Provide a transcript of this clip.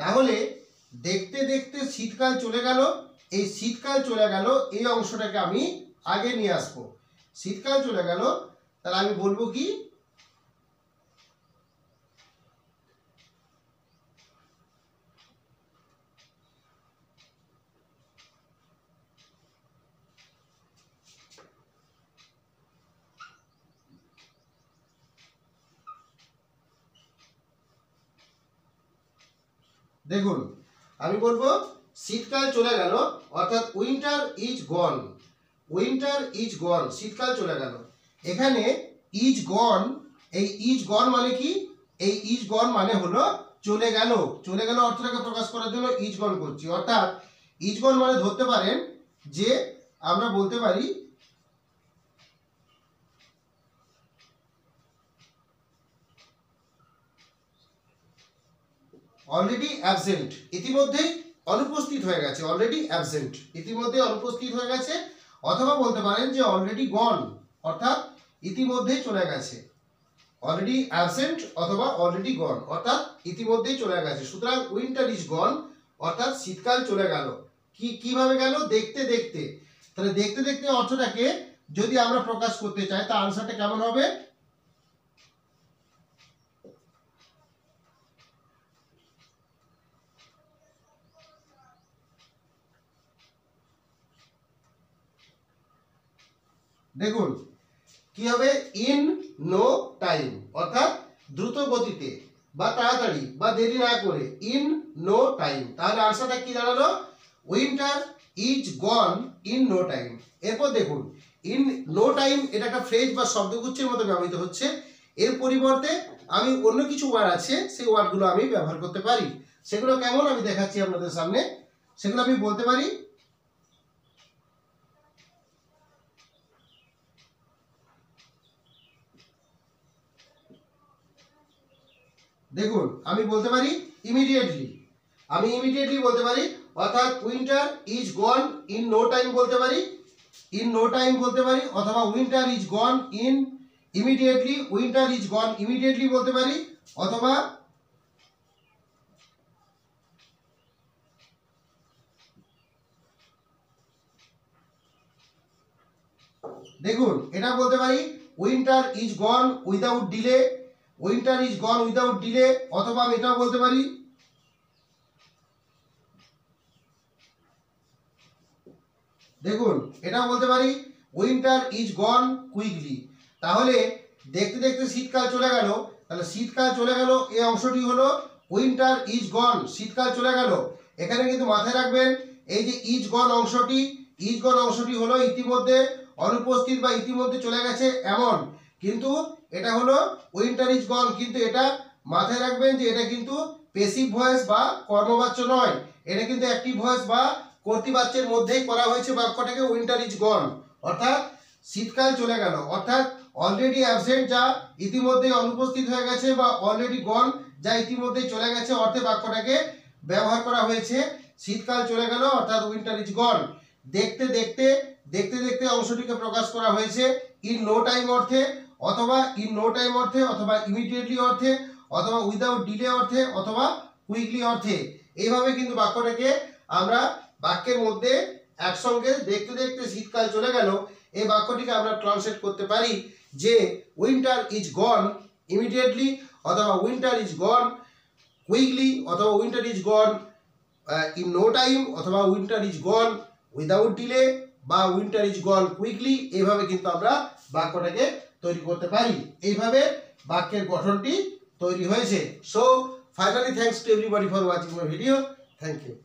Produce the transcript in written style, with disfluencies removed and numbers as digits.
তাহলে দেখতে দেখতে শীতকাল চলে গেল, এই শীতকাল চলে গেল এই অংশটাকে আমি আগে নিয়ে আসবো। শীতকাল চলে গেল, তাহলে আমি বলবো কি, দেখুন আমি বলবো শীতকাল চলে গেল, অর্থাৎ winter is gone. Winter is গন, শীতকাল চলে গেল। এখানে ইজ গন, এই ইজ গন মানে কি, এই ইজ গন মানে হলো চলে গেল। চলে গেল অর্থটাকে প্রকাশ করার জন্য ইজ গন করছি, অর্থাৎ ইজ গন মানে ধরতে পারেন যে আমরা বলতে পারি অলরেডি অ্যাবসেন্ট, ইতিমধ্যেই অনুপস্থিত হয়ে গেছে। অলরেডি অ্যাবসেন্ট, ইতিমধ্যে অনুপস্থিত হয়ে গেছে। অথবা বলতে পারেন যে অলরেডি গন, অর্থাৎ ইতিমধ্যেই চলে গেছে। অলরেডি অ্যাবসেন্ট অথবা অলরেডি গন, অর্থাৎ ইতিমধ্যেই চলে গেছে। সুতরাং উইন্টার ইজ গন, অর্থাৎ শীতকাল চলে গেল। কিভাবে গেল? দেখতে দেখতে। তাহলে দেখতে দেখতে অর্থটাকে যদি আমরা প্রকাশ করতে চাই, তার আনসারটা কেমন হবে? দেখুন কি হবে, ইন নো টাইম, অর্থাৎ দ্রুত গতিতে বা তাড়াতাড়ি বা দেরি না করে, ইন নো টাইম। তাহলে আনসারটা কি দাঁড়ালো? Winter is gone in no time. এরপর দেখুন ইন নো টাইম, এটা একটা ফ্রেজ বা শব্দগুচ্ছের মতো ব্যবহৃত হচ্ছে। এর পরিবর্তে আমি অন্য কিছু ওয়ার্ড আছে, সেই ওয়ার্ডগুলো আমি ব্যবহার করতে পারি। সেগুলো কেমন আমি দেখাচ্ছি আপনাদের সামনে। সেগুলো আমি বলতে পারি, দেখুন আমি বলতে পারি ইমিডিয়েটলি। আমি ইমিডিয়েটলি বলতে পারি, অর্থাৎ winter is gone in no time বলতে পারি, ইন নো টাইম বলতে পারি। অথবা winter is gone in immediately, winter is gone immediately বলতে পারি। অথবা দেখুন এটা বলতে পারি winter is gone without delay, winter is gone without delay. অথবা আমি এটাও বলতে পারি, দেখুন এটাও বলতে পারি উইন্টার ইজ গন কুইকলি। তাহলে দেখতে দেখতে শীতকাল চলে গেল, তাহলে শীতকাল চলে গেল এই অংশটি হলো উইন্টার ইজ গন, শীতকাল চলে গেল। এখানে কিন্তু মাথায় রাখবেন এই যে ইজ গন অংশটি, ইজ গন অংশটি হলো ইতিমধ্যে অনুপস্থিত বা ইতিমধ্যে চলে গেছে এমন, কিন্তু এটা হলো উইন্টার ইজ গন। কিন্তু এটা মাথায় রাখবেন যে এটা কিন্তু পেসিভ ভয়েস বা কর্মবাচ্য নয়, এটা কিন্তু অ্যাক্টিভ ভয়েস বা কর্তৃবাচ্যের মধ্যেই করা হয়েছে বাক্যটাকে, উইন্টার ইজ গন, অর্থাৎ শীতকাল চলে গেল। অর্থাৎ অলরেডি অ্যাবসেন্ট যা ইতিমধ্যে অনুপস্থিত হয়ে গেছে, বা অলরেডি গন যা ইতিমধ্যে চলে গেছে অর্থে বাক্যটাকে ব্যবহার করা হয়েছে। শীতকাল চলে গেল অর্থাৎ উইন্টার ইজ গন। দেখতে দেখতে, দেখতে দেখতে অংশটিকে প্রকাশ করা হয়েছে ইন নো টাইম অর্থে, অথবা ইন নো টাইম অর্থে, অথবা ইমিডিয়েটলি অর্থে, অথবা উইদাউট ডিলে অর্থে, অথবা কুইকলি অর্থে। এইভাবে কিন্তু বাক্যটাকে আমরা বাক্যের মধ্যে একসঙ্গে দেখতে দেখতে শীতকাল চলে গেল এই বাক্যটিকে আমরা ট্রান্সলেট করতে পারি যে উইন্টার ইজ গন ইমিডিয়েটলি, অথবা উইন্টার ইজ গন কুইকলি, অথবা winter is gone in no time, অথবা winter is gone without delay, বা উইন্টার ইজ গন কুইকলি। এইভাবে কিন্তু আমরা বাক্যটাকে তৈরি করতে পারি। এইভাবে বাক্যের গঠনটি তৈরি হয়েছে। So finally thanks to everybody for watching my video. Thank you.